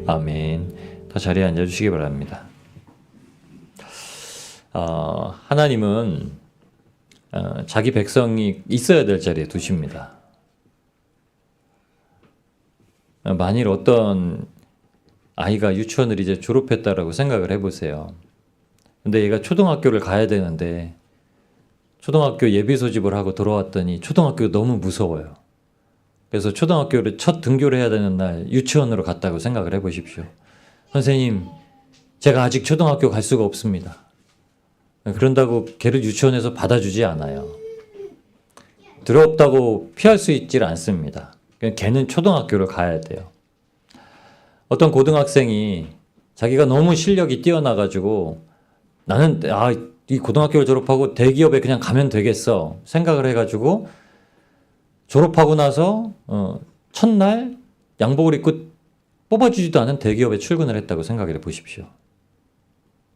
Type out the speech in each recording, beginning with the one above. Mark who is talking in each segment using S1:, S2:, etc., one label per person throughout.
S1: 아멘. 더 자리에 앉아주시기 바랍니다. 하나님은 자기 백성이 있어야 될 자리에 두십니다. 만일 어떤 아이가 유치원을 이제 졸업했다라고 생각을 해보세요. 근데 얘가 초등학교를 가야 되는데 초등학교 예비 소집을 하고 돌아왔더니 초등학교가 너무 무서워요. 그래서 초등학교를 첫 등교를 해야 되는 날 유치원으로 갔다고 생각을 해보십시오. 선생님, 제가 아직 초등학교 갈 수가 없습니다. 그런다고 걔를 유치원에서 받아주지 않아요. 두렵다고 피할 수 있질 않습니다. 걔는 초등학교를 가야 돼요. 어떤 고등학생이 자기가 너무 실력이 뛰어나가지고 나는 이 고등학교를 졸업하고 대기업에 그냥 가면 되겠어 생각을 해가지고 졸업하고 나서 첫날 양복을 입고 뽑아주지도 않은 대기업에 출근을 했다고 생각해 보십시오.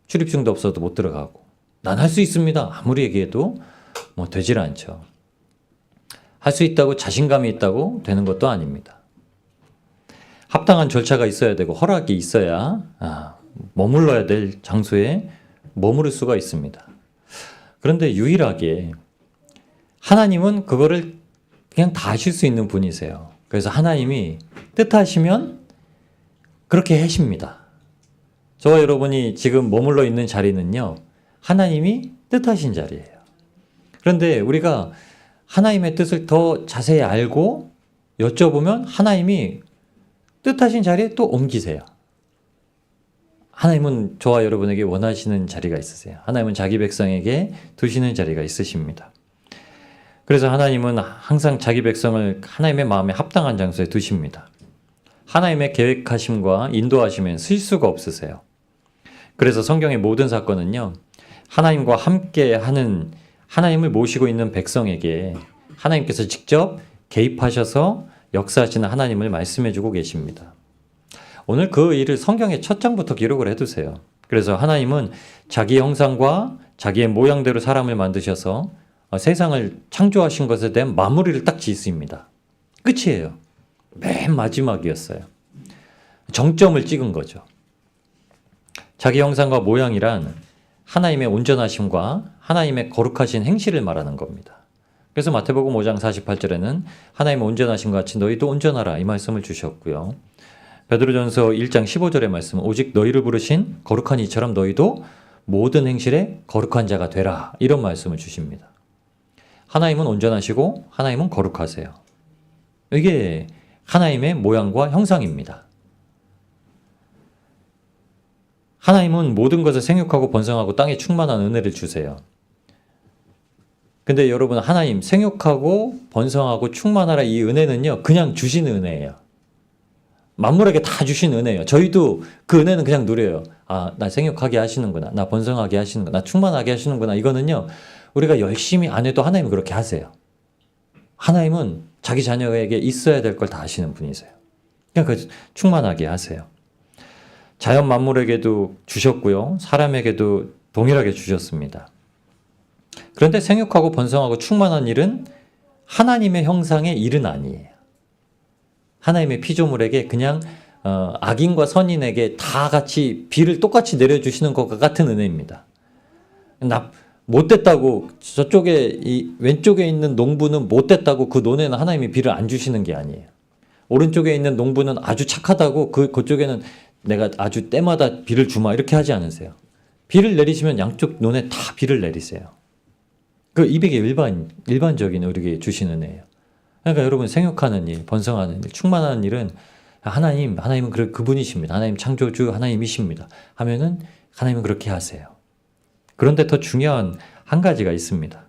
S1: 출입증도 없어도 못 들어가고 난 할 수 있습니다 아무리 얘기해도 되질 않죠. 할 수 있다고 자신감이 있다고 되는 것도 아닙니다. 합당한 절차가 있어야 되고 허락이 있어야 머물러야 될 장소에 머무를 수가 있습니다. 그런데 유일하게 하나님은 그거를 그냥 다 하실 수 있는 분이세요. 그래서 하나님이 뜻하시면 그렇게 하십니다. 저와 여러분이 지금 머물러 있는 자리는요, 하나님이 뜻하신 자리예요. 그런데 우리가 하나님의 뜻을 더 자세히 알고 여쭤보면 하나님이 뜻하신 자리에 또 옮기세요. 하나님은 저와 여러분에게 원하시는 자리가 있으세요. 하나님은 자기 백성에게 두시는 자리가 있으십니다. 그래서 하나님은 항상 자기 백성을 하나님의 마음에 합당한 장소에 두십니다. 하나님의 계획하심과 인도하심엔 실수가 없으세요. 그래서 성경의 모든 사건은요, 하나님과 함께 하는 하나님을 모시고 있는 백성에게 하나님께서 직접 개입하셔서 역사하시는 하나님을 말씀해주고 계십니다. 오늘 그 일을 성경의 첫 장부터 기록을 해두세요. 그래서 하나님은 자기 형상과 자기의 모양대로 사람을 만드셔서 세상을 창조하신 것에 대한 마무리를 딱 짓습니다. 끝이에요. 맨 마지막이었어요. 정점을 찍은 거죠. 자기 형상과 모양이란 하나님의 온전하심과 하나님의 거룩하신 행실을 말하는 겁니다. 그래서 마태복음 5장 48절에는 하나님의 온전하심과 같이 너희도 온전하라 이 말씀을 주셨고요. 베드로전서 1장 15절의 말씀은 오직 너희를 부르신 거룩한 이처럼 너희도 모든 행실에 거룩한 자가 되라 이런 말씀을 주십니다. 하나님은 온전하시고 하나님은 거룩하세요. 이게 하나님의 모양과 형상입니다. 하나님은 모든 것을 생육하고 번성하고 땅에 충만한 은혜를 주세요. 근데 여러분, 하나님 생육하고 번성하고 충만하라 이 은혜는요, 그냥 주신 은혜예요. 만물에게 다 주신 은혜예요. 저희도 그 은혜는 그냥 누려요. 나 생육하게 하시는구나. 나 번성하게 하시는구나. 나 충만하게 하시는구나. 이거는요, 우리가 열심히 안 해도 하나님은 그렇게 하세요. 하나님은 자기 자녀에게 있어야 될 걸 다 하시는 분이세요. 그냥 충만하게 하세요. 자연 만물에게도 주셨고요. 사람에게도 동일하게 주셨습니다. 그런데 생육하고 번성하고 충만한 일은 하나님의 형상의 일은 아니에요. 하나님의 피조물에게 그냥 악인과 선인에게 다 같이 비를 똑같이 내려주시는 것과 같은 은혜입니다. 못됐다고 저쪽에 이 왼쪽에 있는 농부는 못됐다고 그 논에는 하나님이 비를 안 주시는 게 아니에요. 오른쪽에 있는 농부는 아주 착하다고 그쪽에는 내가 아주 때마다 비를 주마 이렇게 하지 않으세요. 비를 내리시면 양쪽 논에 다 비를 내리세요. 그 이게 일반적인 우리에게 주시는 은혜예요. 그러니까 여러분, 생육하는 일, 번성하는 일, 충만하는 일은 하나님은 그분이십니다. 하나님 창조주 하나님이십니다. 하면은 하나님은 그렇게 하세요. 그런데 더 중요한 한 가지가 있습니다.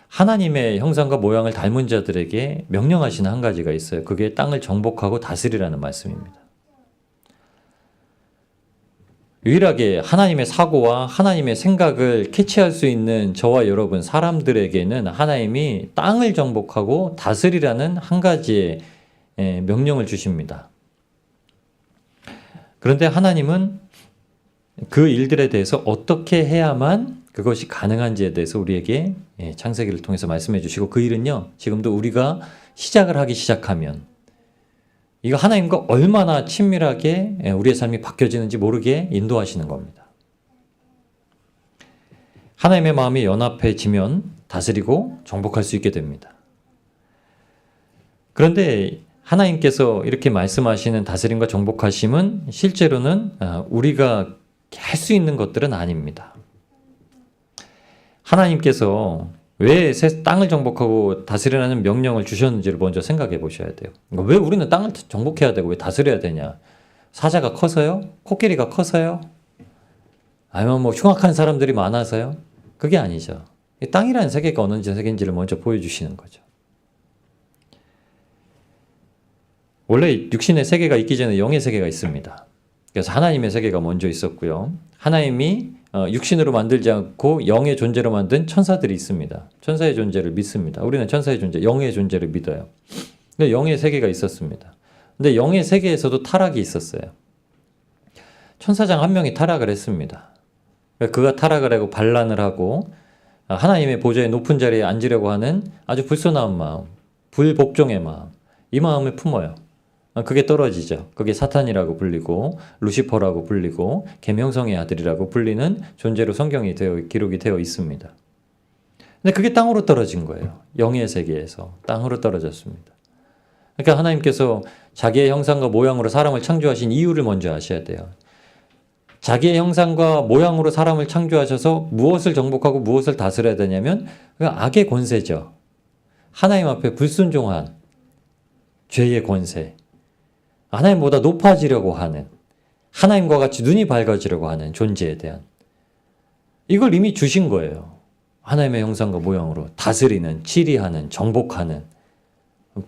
S1: 하나님의 형상과 모양을 닮은 자들에게 명령하시는 한 가지가 있어요. 그게 땅을 정복하고 다스리라는 말씀입니다. 유일하게 하나님의 사고와 하나님의 생각을 캐치할 수 있는 저와 여러분 사람들에게는 하나님이 땅을 정복하고 다스리라는 한 가지의 명령을 주십니다. 그런데 하나님은 그 일들에 대해서 어떻게 해야만 그것이 가능한지에 대해서 우리에게 창세기를 통해서 말씀해 주시고, 그 일은요, 지금도 우리가 시작을 하기 시작하면 이거 하나님과 얼마나 친밀하게 우리의 삶이 바뀌어지는지 모르게 인도하시는 겁니다. 하나님의 마음이 연합해지면 다스리고 정복할 수 있게 됩니다. 그런데 하나님께서 이렇게 말씀하시는 다스림과 정복하심은 실제로는 우리가 할 수 있는 것들은 아닙니다. 하나님께서 왜 새 땅을 정복하고 다스리라는 명령을 주셨는지를 먼저 생각해 보셔야 돼요. 왜 우리는 땅을 정복해야 되고 왜 다스려야 되냐? 사자가 커서요? 코끼리가 커서요? 아니면 뭐 흉악한 사람들이 많아서요? 그게 아니죠. 이 땅이라는 세계가 어느 세계인지를 먼저 보여주시는 거죠. 원래 육신의 세계가 있기 전에 영의 세계가 있습니다. 그래서 하나님의 세계가 먼저 있었고요. 하나님이 육신으로 만들지 않고 영의 존재로 만든 천사들이 있습니다. 천사의 존재를 믿습니다. 우리는 천사의 존재, 영의 존재를 믿어요. 근데 영의 세계가 있었습니다. 근데 영의 세계에서도 타락이 있었어요. 천사장 한 명이 타락을 했습니다. 그가 타락을 하고 반란을 하고 하나님의 보좌의 높은 자리에 앉으려고 하는 아주 불손한 마음, 불복종의 마음, 이 마음을 품어요. 그게 떨어지죠. 그게 사탄이라고 불리고 루시퍼라고 불리고 계명성의 아들이라고 불리는 존재로 성경이 기록이 되어 있습니다. 근데 그게 땅으로 떨어진 거예요. 영의 세계에서 땅으로 떨어졌습니다. 그러니까 하나님께서 자기의 형상과 모양으로 사람을 창조하신 이유를 먼저 아셔야 돼요. 자기의 형상과 모양으로 사람을 창조하셔서 무엇을 정복하고 무엇을 다스려야 되냐면 악의 권세죠. 하나님 앞에 불순종한 죄의 권세. 하나님보다 높아지려고 하는, 하나님과 같이 눈이 밝아지려고 하는 존재에 대한 이걸 이미 주신 거예요. 하나님의 형상과 모양으로 다스리는, 치리하는, 정복하는,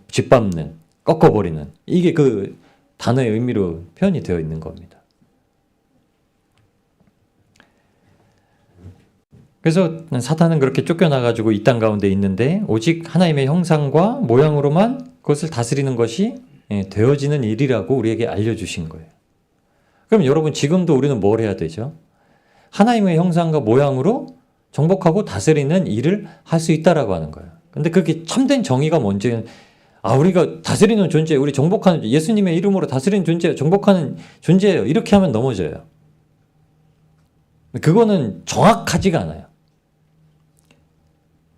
S1: 짓밟는, 꺾어버리는, 이게 그 단어의 의미로 표현이 되어 있는 겁니다. 그래서 사탄은 그렇게 쫓겨나가지고 이 땅 가운데 있는데 오직 하나님의 형상과 모양으로만 그것을 다스리는 것이 되어지는 일이라고 우리에게 알려주신 거예요. 그럼 여러분 지금도 우리는 뭘 해야 되죠? 하나님의 형상과 모양으로 정복하고 다스리는 일을 할 수 있다라고 하는 거예요. 근데 그게 참된 정의가 뭔지 우리가 다스리는 존재, 우리 정복하는 예수님의 이름으로 다스리는 존재, 정복하는 존재예요. 이렇게 하면 넘어져요. 그거는 정확하지가 않아요.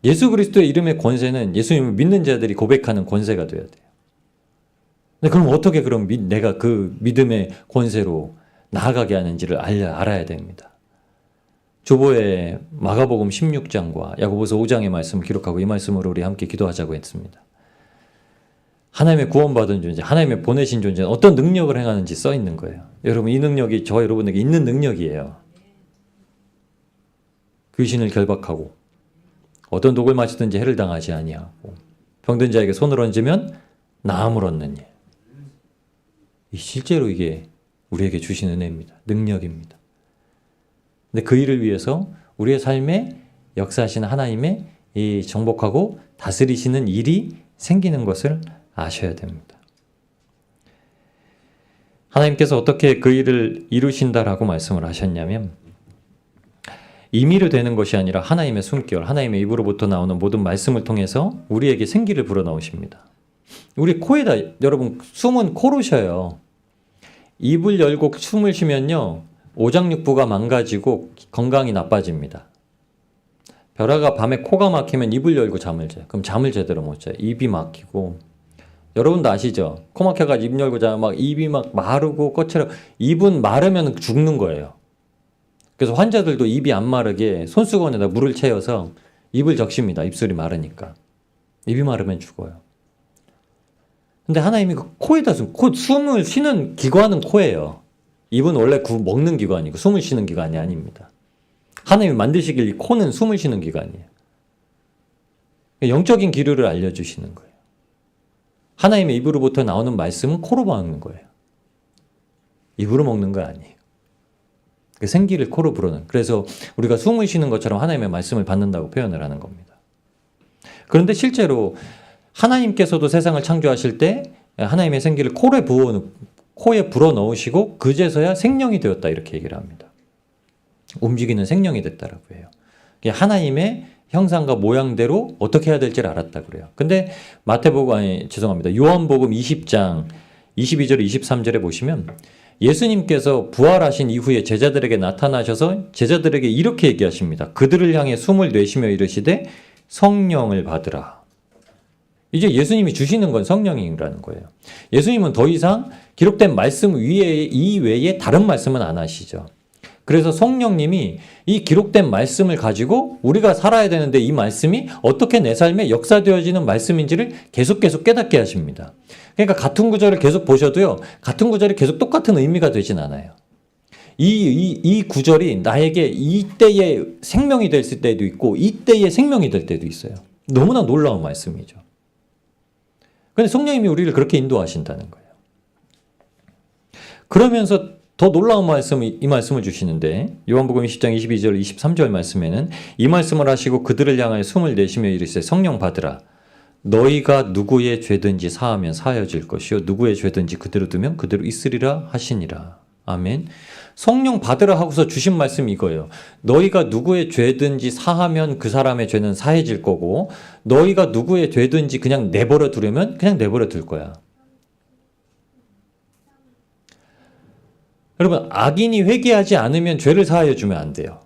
S1: 예수 그리스도의 이름의 권세는 예수님을 믿는 자들이 고백하는 권세가 돼야 돼요. 근데 그럼 어떻게 내가 그 믿음의 권세로 나아가게 하는지를 알아야 됩니다. 주보에 마가복음 16장과 야고보서 5장의 말씀을 기록하고 이 말씀으로 우리 함께 기도하자고 했습니다. 하나님의 구원받은 존재, 하나님의 보내신 존재는 어떤 능력을 행하는지 써 있는 거예요. 여러분 이 능력이 저와 여러분에게 있는 능력이에요. 귀신을 결박하고 어떤 독을 마시든지 해를 당하지 아니하고 병든 자에게 손을 얹으면 나음을 얻는 일. 실제로 이게 우리에게 주신 은혜입니다. 능력입니다. 근데 그 일을 위해서 우리의 삶에 역사하시는 하나님의 이 정복하고 다스리시는 일이 생기는 것을 아셔야 됩니다. 하나님께서 어떻게 그 일을 이루신다라고 말씀을 하셨냐면 임의로 되는 것이 아니라 하나님의 숨결, 하나님의 입으로부터 나오는 모든 말씀을 통해서 우리에게 생기를 불어넣으십니다. 우리 코에다 여러분 숨은 코로 쉬어요. 입을 열고 숨을 쉬면요 오장육부가 망가지고 건강이 나빠집니다. 벼라가 밤에 코가 막히면 입을 열고 잠을 자요. 그럼 잠을 제대로 못 자요. 입이 막히고 여러분도 아시죠? 코 막혀가지고 입 열고 자면 막 입이 막 마르고 꽃처럼 입은 마르면 죽는 거예요. 그래서 환자들도 입이 안 마르게 손수건에다 물을 채워서 입을 적십니다. 입술이 마르니까. 입이 마르면 죽어요. 근데 하나님이 그 코에다 숨을 쉬는 기관은 코예요. 입은 원래 먹는 기관이고 숨을 쉬는 기관이 아닙니다. 하나님이 만드시길 이 코는 숨을 쉬는 기관이에요. 영적인 기류를 알려주시는 거예요. 하나님의 입으로부터 나오는 말씀은 코로 먹는 거예요. 입으로 먹는 거 아니에요. 그 생기를 코로 불어넣는. 그래서 우리가 숨을 쉬는 것처럼 하나님의 말씀을 받는다고 표현을 하는 겁니다. 그런데 실제로 하나님께서도 세상을 창조하실 때 하나님의 생기를 코에 불어넣으시고 그제서야 생명이 되었다 이렇게 얘기를 합니다. 움직이는 생명이 됐다라고 해요. 하나님의 형상과 모양대로 어떻게 해야 될지를 알았다 그래요. 근데 요한복음 20장 22절, 23절에 보시면 예수님께서 부활하신 이후에 제자들에게 나타나셔서 제자들에게 이렇게 얘기하십니다. 그들을 향해 숨을 내쉬며 이르시되 성령을 받으라. 이제 예수님이 주시는 건 성령이라는 거예요. 예수님은 더 이상 기록된 말씀 이외에 다른 말씀은 안 하시죠. 그래서 성령님이 이 기록된 말씀을 가지고 우리가 살아야 되는데 이 말씀이 어떻게 내 삶에 역사되어지는 말씀인지를 계속 깨닫게 하십니다. 그러니까 같은 구절을 계속 보셔도요, 같은 구절이 계속 똑같은 의미가 되진 않아요. 이 구절이 나에게 이때의 생명이 될 때도 있고 이때의 생명이 될 때도 있어요. 너무나 놀라운 말씀이죠. 근데 성령님이 우리를 그렇게 인도하신다는 거예요. 그러면서 더 놀라운 이 말씀을 주시는데 요한복음 20장 22절 23절 말씀에는 이 말씀을 하시고 그들을 향하여 숨을 내쉬며 이르시되 성령 받으라. 너희가 누구의 죄든지 사하면 사하여질 것이요 누구의 죄든지 그대로 두면 그대로 있으리라 하시니라. 아멘. 성령 받으라 하고서 주신 말씀이 이거예요. 너희가 누구의 죄든지 사하면 그 사람의 죄는 사해질 거고 너희가 누구의 죄든지 그냥 내버려 두려면 그냥 내버려 둘 거야. 여러분, 악인이 회개하지 않으면 죄를 사하여 주면 안 돼요.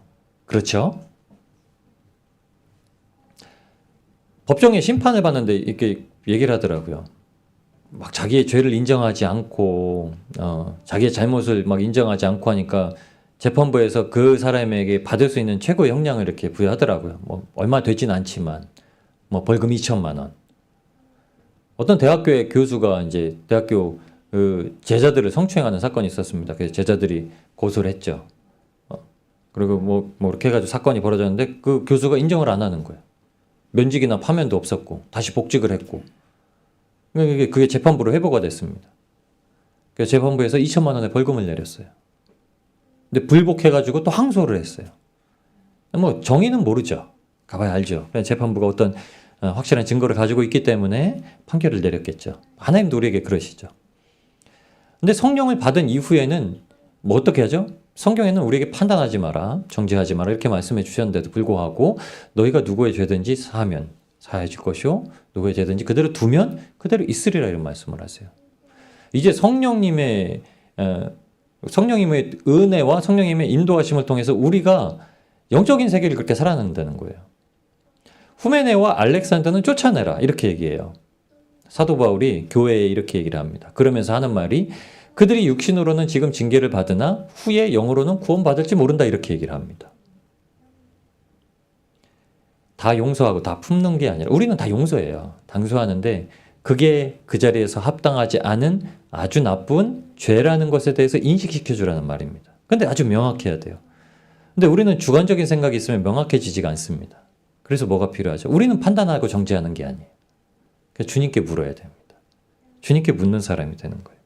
S1: 그렇죠? 법정에 심판을 받는데 이렇게 얘기를 하더라고요. 막 자기의 죄를 인정하지 않고 자기의 잘못을 막 인정하지 않고 하니까 재판부에서 그 사람에게 받을 수 있는 최고의 형량을 이렇게 부여하더라고요. 뭐 얼마 되진 않지만 뭐 벌금 2천만 원. 어떤 대학교의 교수가 이제 대학교 그 제자들을 성추행하는 사건이 있었습니다. 그래서 제자들이 고소를 했죠. 그리고 뭐 이렇게 해가지고 사건이 벌어졌는데 그 교수가 인정을 안 하는 거예요. 면직이나 파면도 없었고 다시 복직을 했고 그게 재판부로 회부가 됐습니다. 그래서 재판부에서 2천만 원의 벌금을 내렸어요. 근데 불복해가지고 또 항소를 했어요. 뭐 정의는 모르죠. 가봐야 알죠. 그냥 재판부가 어떤 확실한 증거를 가지고 있기 때문에 판결을 내렸겠죠. 하나님도 우리에게 그러시죠. 근데 성령을 받은 이후에는 뭐 어떻게 하죠? 성경에는 우리에게 판단하지 마라, 정죄하지 마라 이렇게 말씀해 주셨는데도 불구하고 너희가 누구의 죄든지 사하면 사해질 것이요 누구의 죄든지 그대로 두면 그대로 있으리라 이런 말씀을 하세요. 이제 성령님의 은혜와 성령님의 인도하심을 통해서 우리가 영적인 세계를 그렇게 살아낸다는 거예요. 후메네와 알렉산더는 쫓아내라 이렇게 얘기해요. 사도 바울이 교회에 이렇게 얘기를 합니다. 그러면서 하는 말이 그들이 육신으로는 지금 징계를 받으나 후에 영으로는 구원받을지 모른다 이렇게 얘기를 합니다. 다 용서하고 다 품는 게 아니라 우리는 다 용서해요. 당소하는데 그게 그 자리에서 합당하지 않은 아주 나쁜 죄라는 것에 대해서 인식시켜주라는 말입니다. 근데 아주 명확해야 돼요. 근데 우리는 주관적인 생각이 있으면 명확해지지가 않습니다. 그래서 뭐가 필요하죠? 우리는 판단하고 정죄하는 게 아니에요. 주님께 물어야 됩니다. 주님께 묻는 사람이 되는 거예요.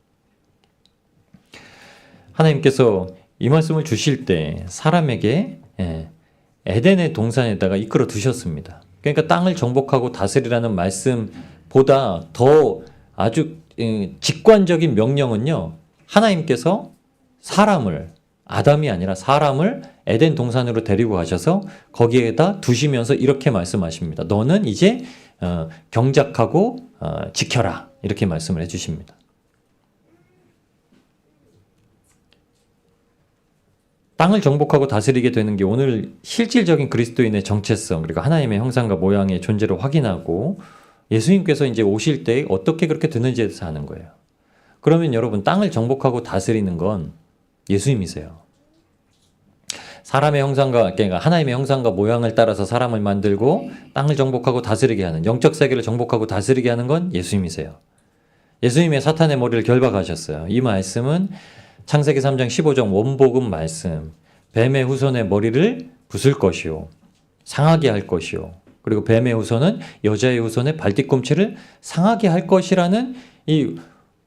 S1: 하나님께서 이 말씀을 주실 때 사람에게 에덴의 동산에다가 이끌어 두셨습니다. 그러니까 땅을 정복하고 다스리라는 말씀보다 더 아주 직관적인 명령은요. 하나님께서 아담이 아니라 사람을 에덴 동산으로 데리고 가셔서 거기에다 두시면서 이렇게 말씀하십니다. 너는 이제 경작하고 지켜라 이렇게 말씀을 해주십니다. 땅을 정복하고 다스리게 되는 게 오늘 실질적인 그리스도인의 정체성 그리고 하나님의 형상과 모양의 존재를 확인하고 예수님께서 이제 오실 때 어떻게 그렇게 되는지에 대해서 아는 거예요. 그러면 여러분 땅을 정복하고 다스리는 건 예수님이세요. 사람의 형상과 그러니까 하나님의 형상과 모양을 따라서 사람을 만들고 땅을 정복하고 다스리게 하는 영적 세계를 정복하고 다스리게 하는 건 예수님이세요. 예수님의 사탄의 머리를 결박하셨어요. 이 말씀은 창세기 3장 15절 원복음 말씀 뱀의 후손의 머리를 부술 것이요 상하게 할 것이요 그리고 뱀의 후손은 여자의 후손의 발뒤꿈치를 상하게 할 것이라는 이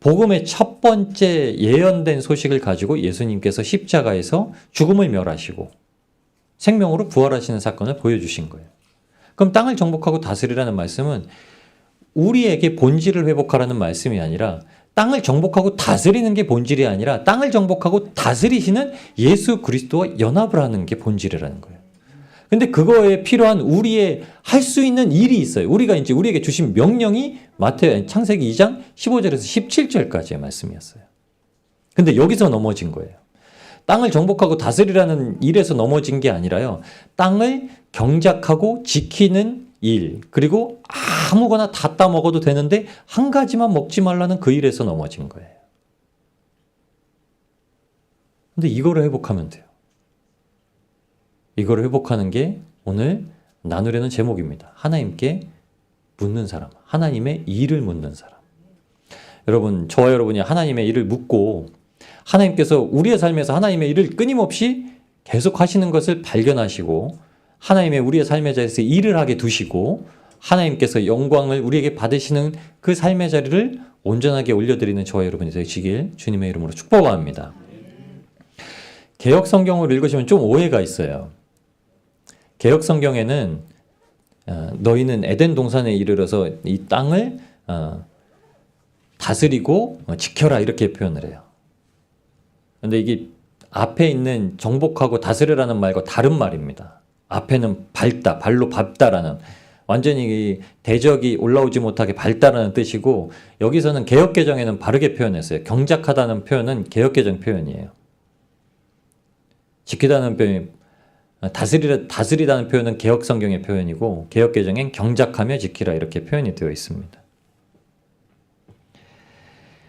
S1: 복음의 첫 번째 예언된 소식을 가지고 예수님께서 십자가에서 죽음을 멸하시고 생명으로 부활하시는 사건을 보여주신 거예요. 그럼 땅을 정복하고 다스리라는 말씀은 우리에게 본질을 회복하라는 말씀이 아니라 땅을 정복하고 다스리는 게 본질이 아니라 땅을 정복하고 다스리시는 예수 그리스도와 연합을 하는 게 본질이라는 거예요. 근데 그거에 필요한 우리의 할 수 있는 일이 있어요. 우리가 이제 우리에게 주신 명령이 창세기 2장 15절에서 17절까지의 말씀이었어요. 근데 여기서 넘어진 거예요. 땅을 정복하고 다스리라는 일에서 넘어진 게 아니라요. 땅을 경작하고 지키는 일, 그리고 아무거나 다 따먹어도 되는데 한 가지만 먹지 말라는 그 일에서 넘어진 거예요. 근데 이거를 회복하면 돼요. 이거를 회복하는 게 오늘 나누려는 제목입니다. 하나님께 묻는 사람, 하나님의 일을 묻는 사람. 여러분, 저와 여러분이 하나님의 일을 묻고 하나님께서 우리의 삶에서 하나님의 일을 끊임없이 계속 하시는 것을 발견하시고 하나님의 우리의 삶의 자리에서 일을 하게 두시고 하나님께서 영광을 우리에게 받으시는 그 삶의 자리를 온전하게 올려드리는 저와 여러분이 되시길 주님의 이름으로 축복합니다. 개역 성경을 읽으시면 좀 오해가 있어요. 개역 성경에는 너희는 에덴 동산에 이르러서 이 땅을 다스리고 지켜라 이렇게 표현을 해요. 근데 이게 앞에 있는 정복하고 다스리라는 말과 다른 말입니다. 앞에는 밟다, 발로 밟다라는 완전히 대적이 올라오지 못하게 밟다라는 뜻이고 여기서는 개역개정에는 바르게 표현했어요. 경작하다는 표현은 개역개정 표현이에요. 지키다는 표현이 다스리다는 표현은 개역성경의 표현이고 개역개정엔 경작하며 지키라 이렇게 표현이 되어 있습니다.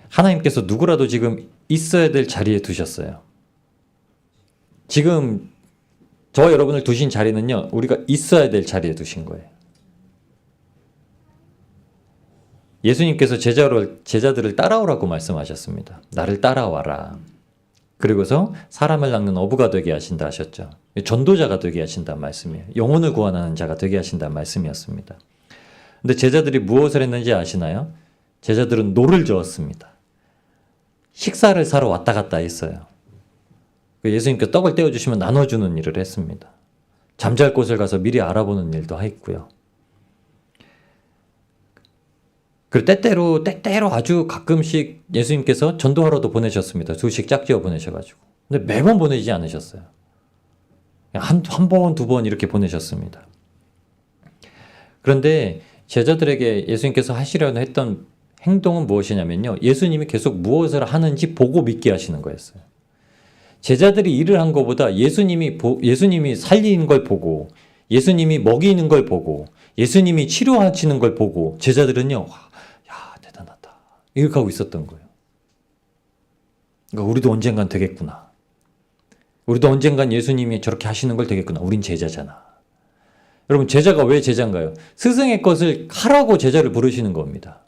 S1: 하나님께서 누구라도 지금 있어야 될 자리에 두셨어요. 지금 저와 여러분을 두신 자리는요, 우리가 있어야 될 자리에 두신 거예요. 예수님께서 제자들을 따라오라고 말씀하셨습니다. 나를 따라와라. 그리고서 사람을 낚는 어부가 되게 하신다 하셨죠. 전도자가 되게 하신다는 말씀이에요. 영혼을 구원하는 자가 되게 하신다는 말씀이었습니다. 근데 제자들이 무엇을 했는지 아시나요? 제자들은 노를 저었습니다. 식사를 사러 왔다 갔다 했어요. 예수님께서 떡을 떼어주시면 나눠주는 일을 했습니다. 잠잘 곳을 가서 미리 알아보는 일도 했고요. 그리고 때때로 아주 가끔씩 예수님께서 전도하러도 보내셨습니다. 두식 짝지어 보내셔가지고. 근데 매번 보내지 않으셨어요. 한 번, 두 번 이렇게 보내셨습니다. 그런데 제자들에게 예수님께서 하시려는 했던 행동은 무엇이냐면요. 예수님이 계속 무엇을 하는지 보고 믿게 하시는 거였어요. 제자들이 일을 한 것보다 예수님이 살리는 걸 보고 예수님이 먹이는 걸 보고 예수님이 치료하시는 걸 보고 제자들은요. 야, 대단하다. 이렇게 하고 있었던 거예요. 그러니까 우리도 언젠간 되겠구나. 우리도 언젠간 예수님이 저렇게 하시는 걸 되겠구나. 우린 제자잖아. 여러분, 제자가 왜 제자인가요? 스승의 것을 하라고 제자를 부르시는 겁니다.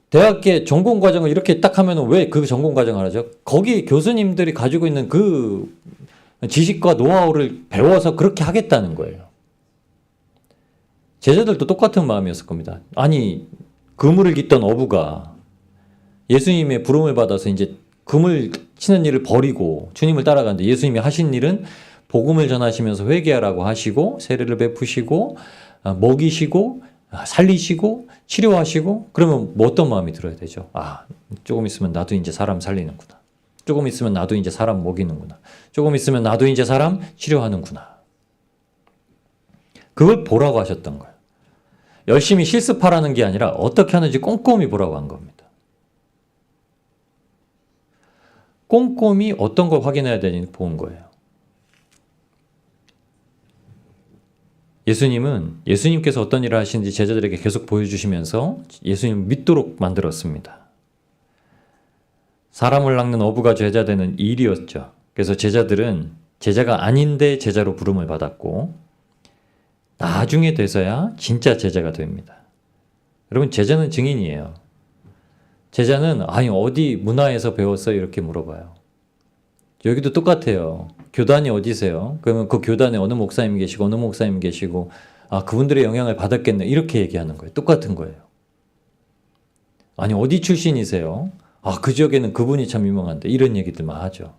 S1: 대학의 전공과정을 이렇게 딱 하면 왜 그 전공과정을 하죠? 거기 교수님들이 가지고 있는 그 지식과 노하우를 배워서 그렇게 하겠다는 거예요. 제자들도 똑같은 마음이었을 겁니다. 아니, 그물을 깃던 어부가 예수님의 부름을 받아서 이제 그물 치는 일을 버리고 주님을 따라가는데 예수님이 하신 일은 복음을 전하시면서 회개하라고 하시고 세례를 베푸시고 먹이시고 살리시고 치료하시고 그러면 뭐 어떤 마음이 들어야 되죠? 아, 조금 있으면 나도 이제 사람 살리는구나. 조금 있으면 나도 이제 사람 먹이는구나. 조금 있으면 나도 이제 사람 치료하는구나. 그걸 보라고 하셨던 거예요. 열심히 실습하라는 게 아니라 어떻게 하는지 꼼꼼히 보라고 한 겁니다. 꼼꼼히 어떤 걸 확인해야 되는지 본 거예요. 예수님께서 어떤 일을 하시는지 제자들에게 계속 보여주시면서 예수님을 믿도록 만들었습니다. 사람을 낚는 어부가 제자 되는 일이었죠. 그래서 제자들은 제자가 아닌데 제자로 부름을 받았고 나중에 돼서야 진짜 제자가 됩니다. 여러분, 제자는 증인이에요. 제자는 아니 어디 문화에서 배웠어요? 이렇게 물어봐요. 여기도 똑같아요. 교단이 어디세요? 그러면 그 교단에 어느 목사님 계시고 어느 목사님 계시고 아 그분들의 영향을 받았겠네 이렇게 얘기하는 거예요. 똑같은 거예요. 아니 어디 출신이세요? 아 그 지역에는 그분이 참 유명한데 이런 얘기들만 하죠.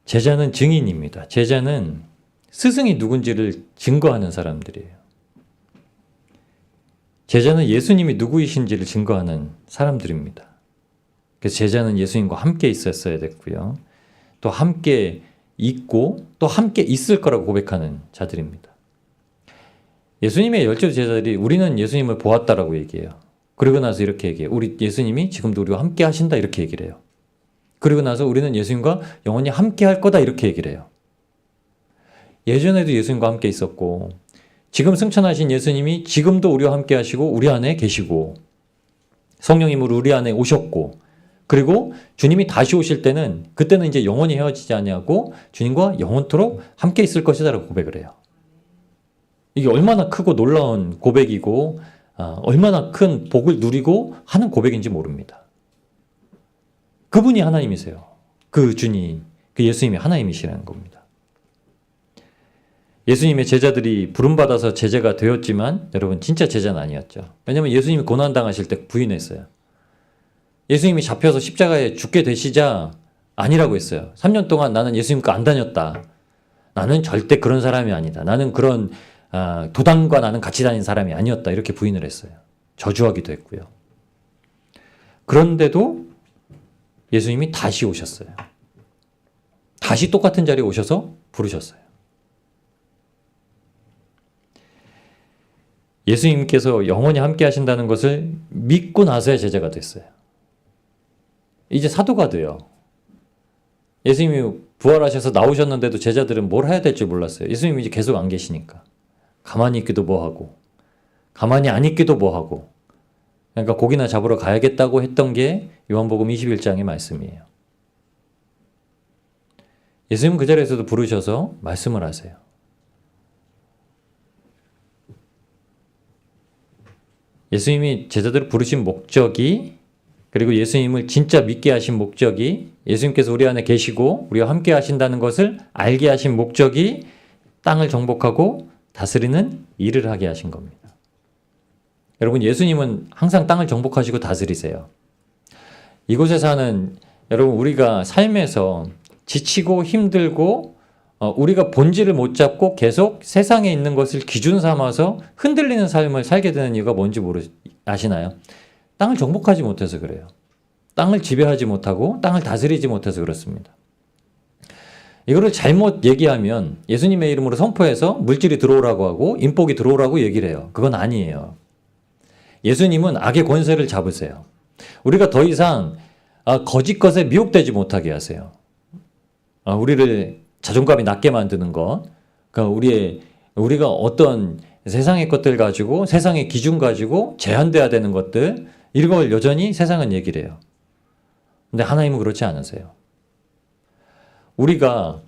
S1: 제자는 증인입니다. 제자는 스승이 누군지를 증거하는 사람들이에요. 제자는 예수님이 누구이신지를 증거하는 사람들입니다. 그래서 제자는 예수님과 함께 있었어야 됐고요. 또 함께 있고 또 함께 있을 거라고 고백하는 자들입니다. 예수님의 열두 제자들이 우리는 예수님을 보았다라고 얘기해요. 그리고 나서 이렇게 얘기해요. 우리 예수님이 지금도 우리와 함께 하신다 이렇게 얘기를 해요. 그리고 나서 우리는 예수님과 영원히 함께 할 거다 이렇게 얘기를 해요. 예전에도 예수님과 함께 있었고 지금 승천하신 예수님이 지금도 우리와 함께 하시고 우리 안에 계시고 성령님으로 우리 안에 오셨고 그리고 주님이 다시 오실 때는 그때는 이제 영원히 헤어지지 아니하고 주님과 영원토록 함께 있을 것이다라고 고백을 해요. 이게 얼마나 크고 놀라운 고백이고 얼마나 큰 복을 누리고 하는 고백인지 모릅니다. 그분이 하나님이세요. 그 주님, 그 예수님이 하나님이시라는 겁니다. 예수님의 제자들이 부름받아서 제자가 되었지만 여러분 진짜 제자는 아니었죠. 왜냐하면 예수님이 고난당하실 때 부인했어요. 예수님이 잡혀서 십자가에 죽게 되시자 아니라고 했어요. 3년 동안 나는 예수님과 안 다녔다. 나는 절대 그런 사람이 아니다. 나는 그런 도당과 나는 같이 다닌 사람이 아니었다. 이렇게 부인을 했어요. 저주하기도 했고요. 그런데도 예수님이 다시 오셨어요. 다시 똑같은 자리에 오셔서 부르셨어요. 예수님께서 영원히 함께 하신다는 것을 믿고 나서야 제자가 됐어요. 이제 사도가 돼요. 예수님이 부활하셔서 나오셨는데도 제자들은 뭘 해야 될지 몰랐어요. 예수님이 이제 계속 안 계시니까. 가만히 있기도 뭐하고 가만히 안 있기도 뭐하고 그러니까 고기나 잡으러 가야겠다고 했던 게 요한복음 21장의 말씀이에요. 예수님은 그 자리에서도 부르셔서 말씀을 하세요. 예수님이 제자들을 부르신 목적이 그리고 예수님을 진짜 믿게 하신 목적이 예수님께서 우리 안에 계시고 우리와 함께 하신다는 것을 알게 하신 목적이 땅을 정복하고 다스리는 일을 하게 하신 겁니다. 여러분 예수님은 항상 땅을 정복하시고 다스리세요. 이곳에 사는 여러분 우리가 삶에서 지치고 힘들고 우리가 본질을 못 잡고 계속 세상에 있는 것을 기준 삼아서 흔들리는 삶을 살게 되는 이유가 뭔지 아시나요? 땅을 정복하지 못해서 그래요. 땅을 지배하지 못하고 땅을 다스리지 못해서 그렇습니다. 이거를 잘못 얘기하면 예수님의 이름으로 선포해서 물질이 들어오라고 하고 인복이 들어오라고 얘기를 해요. 그건 아니에요. 예수님은 악의 권세를 잡으세요. 우리가 더 이상 거짓 것에 미혹되지 못하게 하세요. 우리를 자존감이 낮게 만드는 것, 그러니까 우리가 어떤 세상의 것들 가지고 세상의 기준 가지고 제한돼야 되는 것들 이걸 여전히 세상은 얘기를 해요. 근데 하나님은 그렇지 않으세요. 우리가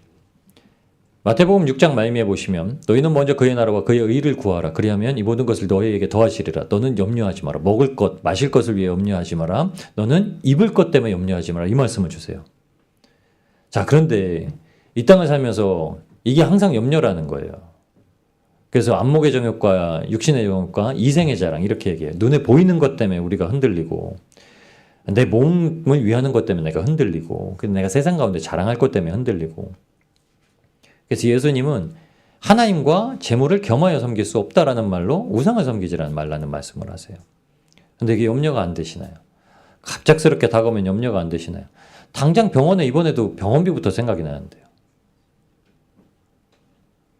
S1: 마태복음 6장 말미에 보시면 너희는 먼저 그의 나라와 그의 의를 구하라. 그리하면 이 모든 것을 너희에게 더하시리라. 너는 염려하지 마라. 먹을 것, 마실 것을 위해 염려하지 마라. 너는 입을 것 때문에 염려하지 마라. 이 말씀을 주세요. 자, 그런데 이 땅을 살면서 이게 항상 염려라는 거예요. 그래서 안목의 정욕과 육신의 정욕과 이생의 자랑 이렇게 얘기해요. 눈에 보이는 것 때문에 우리가 흔들리고 내 몸을 위하는 것 때문에 내가 흔들리고 내가 세상 가운데 자랑할 것 때문에 흔들리고 그래서 예수님은 하나님과 재물을 겸하여 섬길 수 없다라는 말로 우상을 섬기지라는 말라는 말씀을 하세요. 근데 이게 염려가 안 되시나요? 갑작스럽게 다가오면 염려가 안 되시나요? 당장 병원에 입원해도 병원비부터 생각이 나는데요.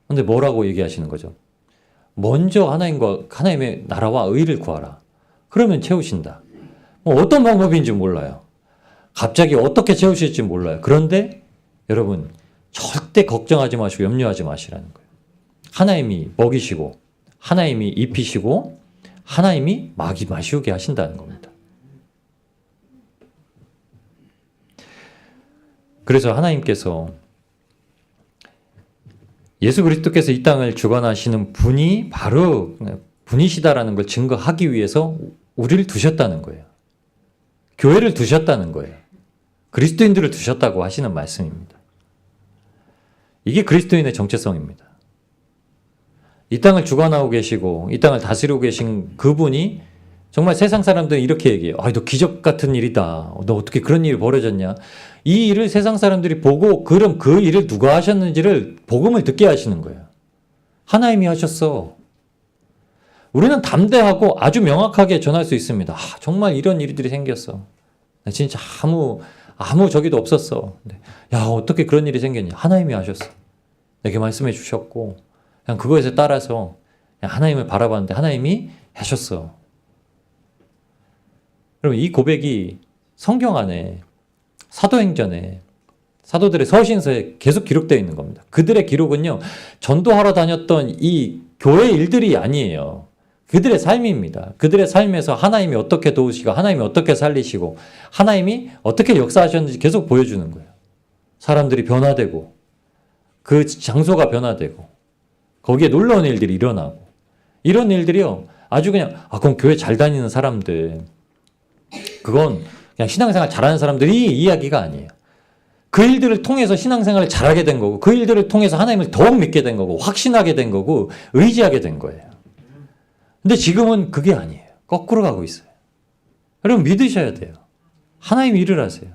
S1: 근데 뭐라고 얘기하시는 거죠? 먼저 하나님의 나라와 의를 구하라. 그러면 채우신다. 어떤 방법인지 몰라요. 갑자기 어떻게 채우실지 몰라요. 그런데 여러분 절대 걱정하지 마시고 염려하지 마시라는 거예요. 하나님이 먹이시고 하나님이 입히시고 하나님이 마시우게 하신다는 겁니다. 그래서 하나님께서 예수 그리스도께서 이 땅을 주관하시는 분이 바로 분이시다라는 걸 증거하기 위해서 우리를 두셨다는 거예요. 교회를 두셨다는 거예요. 그리스도인들을 두셨다고 하시는 말씀입니다. 이게 그리스도인의 정체성입니다. 이 땅을 주관하고 계시고 이 땅을 다스리고 계신 그분이 정말 세상 사람들은 이렇게 얘기해요. 너 기적 같은 일이다. 너 어떻게 그런 일이 벌어졌냐. 이 일을 세상 사람들이 보고 그럼 그 일을 누가 하셨는지를 복음을 듣게 하시는 거예요. 하나님이 하셨어. 우리는 담대하고 아주 명확하게 전할 수 있습니다. 정말 이런 일들이 생겼어. 진짜 아무 저기도 없었어. 근데 야, 어떻게 그런 일이 생겼냐? 하나님이 하셨어. 내게 말씀해 주셨고 그냥 그거에서 따라서 그냥 하나님을 바라봤는데 하나님이 하셨어. 그러면 이 고백이 성경 안에 사도행전에 사도들의 서신서에 계속 기록되어 있는 겁니다. 그들의 기록은요, 전도하러 다녔던 이 교회 일들이 아니에요. 그들의 삶입니다. 그들의 삶에서 하나님이 어떻게 도우시고 하나님이 어떻게 살리시고 하나님이 어떻게 역사하셨는지 계속 보여주는 거예요. 사람들이 변화되고 그 장소가 변화되고 거기에 놀라운 일들이 일어나고 이런 일들이요, 아주 그냥 그럼 교회 잘 다니는 사람들, 그건 그냥 신앙생활 잘하는 사람들이 이야기가 아니에요. 그 일들을 통해서 신앙생활을 잘하게 된 거고 그 일들을 통해서 하나님을 더욱 믿게 된 거고 확신하게 된 거고 의지하게 된 거예요. 근데 지금은 그게 아니에요. 거꾸로 가고 있어요. 여러분 믿으셔야 돼요. 하나님이 일을 하세요.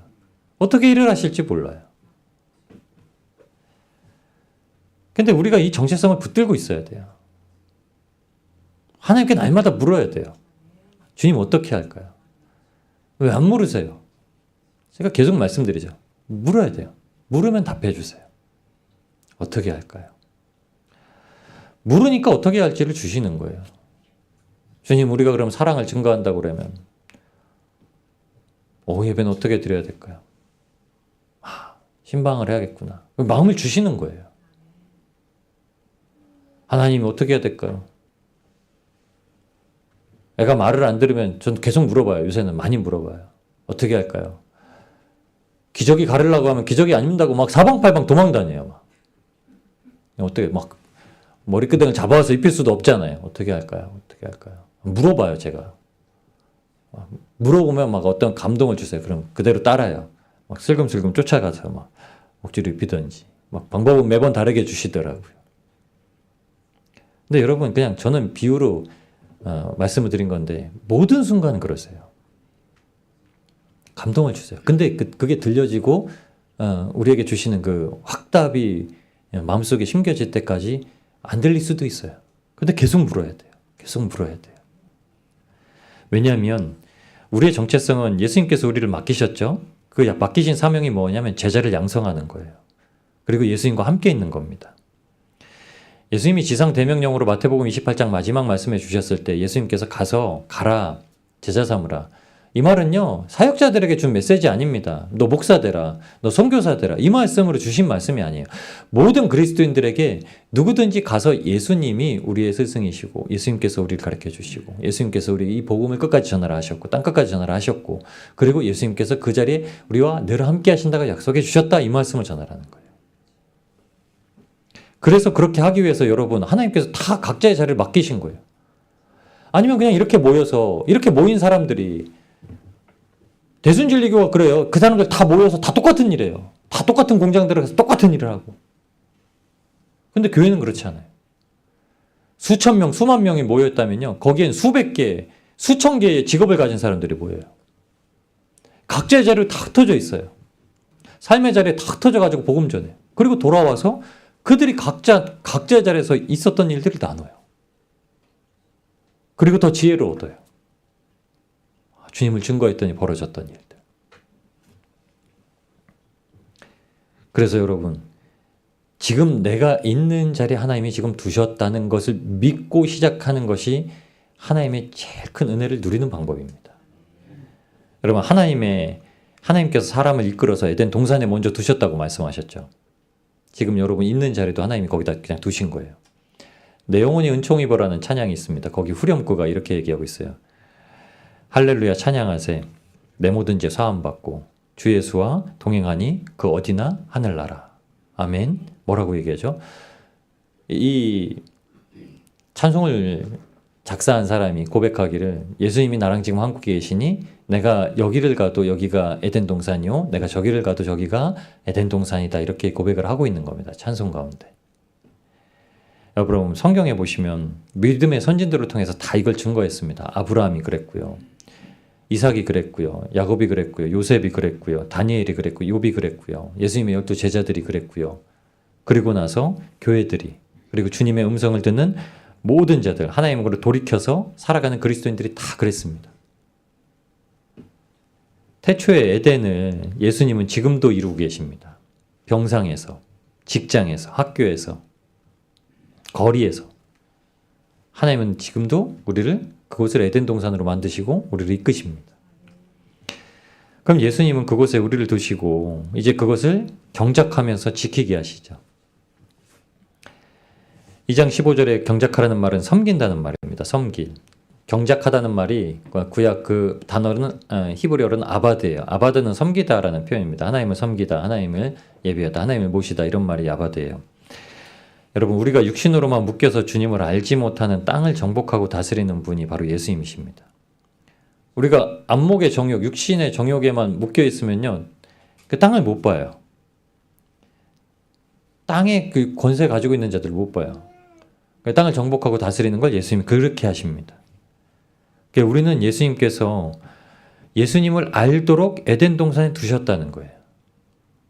S1: 어떻게 일을 하실지 몰라요. 근데 우리가 이 정체성을 붙들고 있어야 돼요. 하나님께 날마다 물어야 돼요. 주님 어떻게 할까요? 왜 안 물으세요? 제가 계속 말씀드리죠. 물어야 돼요. 물으면 답해 주세요. 어떻게 할까요? 물으니까 어떻게 할지를 주시는 거예요. 주님, 우리가 그럼 사랑을 증거한다고 그러면 예배는 어떻게 드려야 될까요? 신방을 해야겠구나. 마음을 주시는 거예요. 하나님이 어떻게 해야 될까요? 애가 말을 안 들으면 전 계속 물어봐요. 요새는 많이 물어봐요. 어떻게 할까요? 기저귀 가르려고 하면 기저귀 안 입는다고 막 사방팔방 도망다녀요. 막. 어떻게 막 머리끄댕을 잡아와서 입힐 수도 없잖아요. 어떻게 할까요? 어떻게 할까요? 물어봐요, 제가. 물어보면 막 어떤 감동을 주세요. 그럼 그대로 따라요. 막 슬금슬금 쫓아가서 막 억지로 입히든지. 막 방법은 매번 다르게 주시더라고요. 근데 여러분, 그냥 저는 비유로 말씀을 드린 건데 모든 순간 그러세요. 감동을 주세요. 근데 그게 들려지고 우리에게 주시는 그 확답이 마음속에 심겨질 때까지 안 들릴 수도 있어요. 근데 계속 물어야 돼요. 계속 물어야 돼요. 왜냐하면 우리의 정체성은 예수님께서 우리를 맡기셨죠. 그 맡기신 사명이 뭐냐면 제자를 양성하는 거예요. 그리고 예수님과 함께 있는 겁니다. 예수님이 지상 대명령으로 마태복음 28장 마지막 말씀해 주셨을 때 예수님께서 가라 제자 삼으라, 이 말은요 사역자들에게 준 메시지 아닙니다. 너 목사 되라, 너 선교사 되라, 이 말씀으로 주신 말씀이 아니에요. 모든 그리스도인들에게 누구든지 가서 예수님이 우리의 스승이시고 예수님께서 우리를 가르쳐 주시고 예수님께서 우리 이 복음을 끝까지 전하라 하셨고 땅끝까지 전하라 하셨고 그리고 예수님께서 그 자리에 우리와 늘 함께 하신다고 약속해 주셨다, 이 말씀을 전하라는 거예요. 그래서 그렇게 하기 위해서 여러분, 하나님께서 다 각자의 자리를 맡기신 거예요. 아니면 그냥 이렇게 모인 사람들이, 대순진리교가 그래요. 그 사람들 다 모여서 다 똑같은 일이에요. 다 똑같은 공장 들어가서 똑같은 일을 하고. 근데 교회는 그렇지 않아요. 수천 명, 수만 명이 모였다면요, 거기엔 수백 개, 수천 개의 직업을 가진 사람들이 모여요. 각자의 자리로 다 흩어져 있어요. 삶의 자리에 다 흩어져가지고 복음 전해요. 그리고 돌아와서 그들이 각자의 자리에서 있었던 일들을 나눠요. 그리고 더 지혜를 얻어요. 주님을 증거했더니 벌어졌던 일들. 그래서 여러분, 지금 내가 있는 자리에 하나님이 지금 두셨다는 것을 믿고 시작하는 것이 하나님의 제일 큰 은혜를 누리는 방법입니다. 여러분, 하나님께서 사람을 이끌어서 에덴 동산에 먼저 두셨다고 말씀하셨죠. 지금 여러분 있는 자리도 하나님이 거기다 그냥 두신 거예요. 내 영혼이 은총 입어라는 찬양이 있습니다. 거기 후렴구가 이렇게 얘기하고 있어요. 할렐루야 찬양하세, 내 모든 죄 사함받고 주 예수와 동행하니 그 어디나 하늘나라. 아멘. 뭐라고 얘기하죠? 이 찬송을 작사한 사람이 고백하기를, 예수님이 나랑 지금 한국에 계시니 내가 여기를 가도 여기가 에덴 동산이요, 내가 저기를 가도 저기가 에덴 동산이다, 이렇게 고백을 하고 있는 겁니다. 찬송 가운데. 여러분, 성경에 보시면 믿음의 선진들을 통해서 다 이걸 증거했습니다. 아브라함이 그랬고요, 이삭이 그랬고요, 야곱이 그랬고요, 요셉이 그랬고요, 다니엘이 그랬고, 욥이 그랬고요, 예수님의 12 제자들이 그랬고요. 그리고 나서 교회들이, 그리고 주님의 음성을 듣는 모든 자들, 하나님으로 돌이켜서 살아가는 그리스도인들이 다 그랬습니다. 태초의 에덴을 예수님은 지금도 이루고 계십니다. 병상에서, 직장에서, 학교에서, 거리에서. 하나님은 지금도 우리를 그곳을 에덴 동산으로 만드시고 우리를 이끄십니다. 그럼 예수님은 그곳에 우리를 두시고 이제 그것을 경작하면서 지키게 하시죠. 2장 15절에 경작하라는 말은 섬긴다는 말입니다. 섬길. 경작하다는 말이 구약 그 단어는 히브리어로는 아바드예요. 아바드는 섬기다라는 표현입니다. 하나님을 섬기다, 하나님을 예배하다, 하나님을 모시다 이런 말이 아바드예요. 여러분 우리가 육신으로만 묶여서 주님을 알지 못하는 땅을 정복하고 다스리는 분이 바로 예수님이십니다. 우리가 안목의 정욕, 육신의 정욕에만 묶여 있으면요, 그 땅을 못 봐요. 땅의 그 권세 가지고 있는 자들을 못 봐요. 땅을 정복하고 다스리는 걸 예수님이 그렇게 하십니다. 우리는 예수님께서 예수님을 알도록 에덴 동산에 두셨다는 거예요.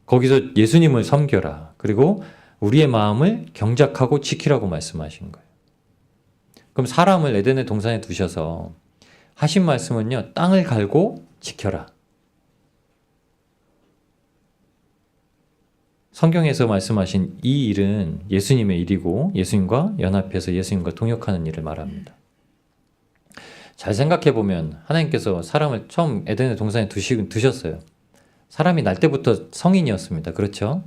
S1: 거기서 예수님을 섬겨라. 그리고 우리의 마음을 경작하고 지키라고 말씀하신 거예요. 그럼 사람을 에덴의 동산에 두셔서 하신 말씀은요, 땅을 갈고 지켜라. 성경에서 말씀하신 이 일은 예수님의 일이고 예수님과 연합해서 예수님과 동역하는 일을 말합니다. 잘 생각해보면 하나님께서 사람을 처음 에덴의 동산에 두셨어요. 사람이 날 때부터 성인이었습니다. 그렇죠?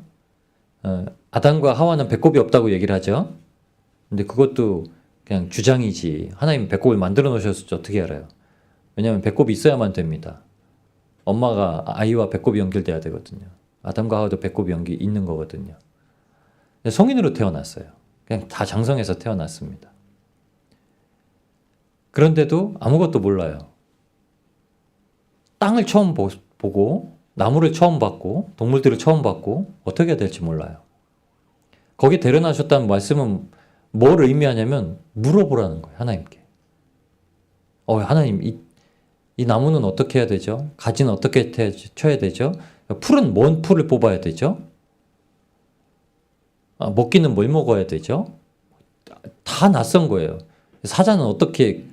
S1: 아담과 하와는 배꼽이 없다고 얘기를 하죠. 근데 그것도 그냥 주장이지. 하나님 배꼽을 만들어 놓으셨을지 어떻게 알아요? 왜냐하면 배꼽이 있어야만 됩니다. 엄마가 아이와 배꼽이 연결돼야 되거든요. 아담과 하와도 배꼽이 있는 거거든요. 성인으로 태어났어요. 그냥 다 장성해서 태어났습니다. 그런데도 아무것도 몰라요. 땅을 처음 보고 나무를 처음 봤고 동물들을 처음 봤고 어떻게 해야 될지 몰라요. 거기 데려나셨다는 말씀은 뭘 의미하냐면 물어보라는 거예요. 하나님께. 하나님 이 나무는 어떻게 해야 되죠? 가지는 어떻게 쳐야 되죠? 풀은 뭔 풀을 뽑아야 되죠? 먹기는 뭘 먹어야 되죠? 다 낯선 거예요. 사자는 어떻게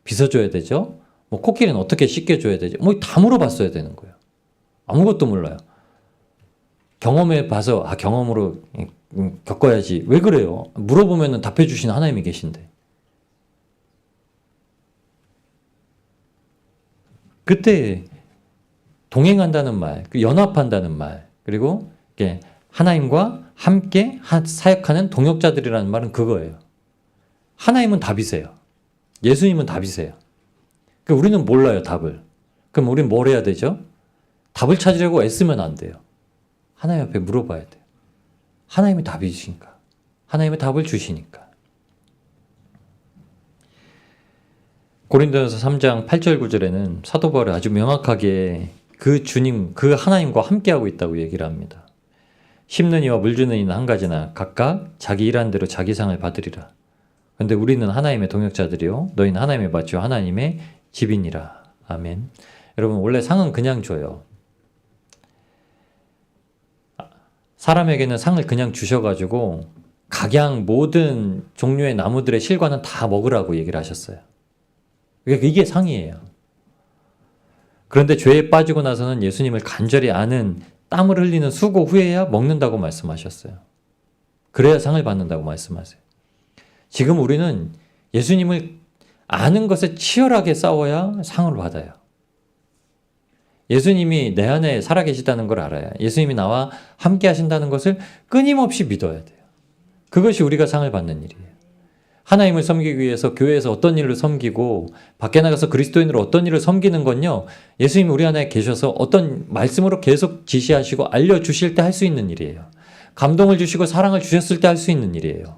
S1: 빗어줘야 되죠? 코끼리는 어떻게 씻겨줘야 되죠? 다 물어봤어야 되는 거예요. 아무것도 몰라요. 경험해 봐서 경험으로 겪어야지. 왜 그래요? 물어보면 답해 주시는 하나님이 계신데. 그때 동행한다는 말, 연합한다는 말, 그리고 하나님과 함께 사역하는 동역자들이라는 말은 그거예요. 하나님은 답이세요. 예수님은 답이세요. 우리는 몰라요, 답을. 그럼 우리는 뭘 해야 되죠? 답을 찾으려고 애쓰면 안 돼요. 하나님 앞에 물어봐야 돼요. 하나님이 답이시니까. 하나님의 답을 주시니까. 고린도전서 3장 8절 9절에는 사도 바울이 아주 명확하게 그 주님, 그 하나님과 함께하고 있다고 얘기를 합니다. 심는 이와 물 주는 이는 한 가지나 각각 자기 일한 대로 자기 상을 받으리라. 그런데 우리는 하나님의 동역자들이요 너희는 하나님의 밭이요 하나님의 집이니라. 아멘. 여러분 원래 상은 그냥 줘요. 사람에게는 상을 그냥 주셔가지고 각양 모든 종류의 나무들의 실과는 다 먹으라고 얘기를 하셨어요. 이게 상이에요. 그런데 죄에 빠지고 나서는 예수님을 간절히 아는 땀을 흘리는 수고 후에야 먹는다고 말씀하셨어요. 그래야 상을 받는다고 말씀하세요. 지금 우리는 예수님을 아는 것에 치열하게 싸워야 상을 받아요. 예수님이 내 안에 살아계시다는 걸 알아야 예수님이 나와 함께 하신다는 것을 끊임없이 믿어야 돼요. 그것이 우리가 상을 받는 일이에요. 하나님을 섬기기 위해서 교회에서 어떤 일을 섬기고 밖에 나가서 그리스도인으로 어떤 일을 섬기는 건요, 예수님이 우리 안에 계셔서 어떤 말씀으로 계속 지시하시고 알려주실 때 할 수 있는 일이에요. 감동을 주시고 사랑을 주셨을 때 할 수 있는 일이에요.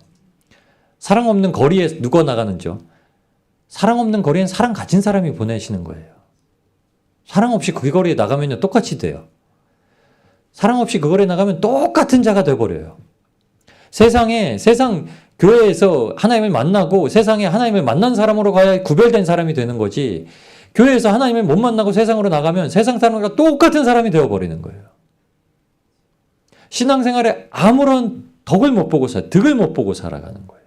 S1: 사랑 없는 거리에 누가 나가는지요? 사랑 없는 거리엔 사랑 가진 사람이 보내시는 거예요. 사랑 없이 그 거리에 나가면요 똑같이 돼요. 사랑 없이 그 거리에 나가면 똑같은 자가 돼버려요. 세상 교회에서 하나님을 만나고 세상에 하나님을 만난 사람으로 가야 구별된 사람이 되는 거지, 교회에서 하나님을 못 만나고 세상으로 나가면 세상 사람과 똑같은 사람이 되어버리는 거예요. 신앙생활에 아무런 덕을 못 보고 득을 못 보고 살아가는 거예요.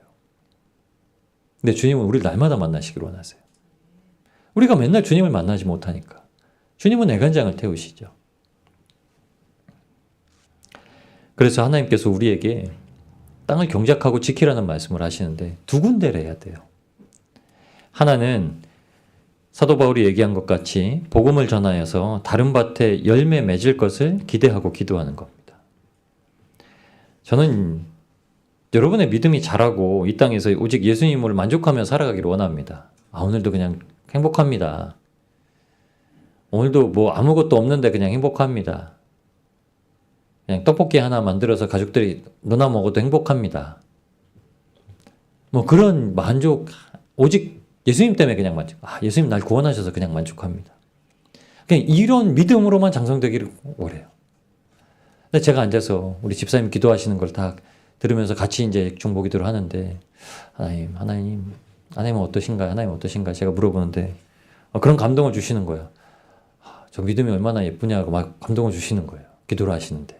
S1: 근데 주님은 우리를 날마다 만나시기를 원하세요. 우리가 맨날 주님을 만나지 못하니까. 주님은 애간장을 태우시죠. 그래서 하나님께서 우리에게 땅을 경작하고 지키라는 말씀을 하시는데 두 군데를 해야 돼요. 하나는 사도 바울이 얘기한 것 같이 복음을 전하여서 다른 밭에 열매 맺을 것을 기대하고 기도하는 겁니다. 저는 여러분의 믿음이 자라고 이 땅에서 오직 예수님을 만족하며 살아가기를 원합니다. 오늘도 그냥 행복합니다. 오늘도 뭐 아무것도 없는데 그냥 행복합니다. 그냥 떡볶이 하나 만들어서 가족들이 누나 먹어도 행복합니다. 뭐 그런 만족, 오직 예수님 때문에 그냥 만족. 예수님 날 구원하셔서 그냥 만족합니다. 그냥 이런 믿음으로만 장성되기를 원해요. 근데 제가 앉아서 우리 집사님 기도하시는 걸 다 들으면서 같이 이제 중보기도를 하는데 하나님은 어떠신가? 하나님 어떠신가? 제가 물어보는데 그런 감동을 주시는 거예요. 저 믿음이 얼마나 예쁘냐고 막 감동을 주시는 거예요. 기도를 하시는데.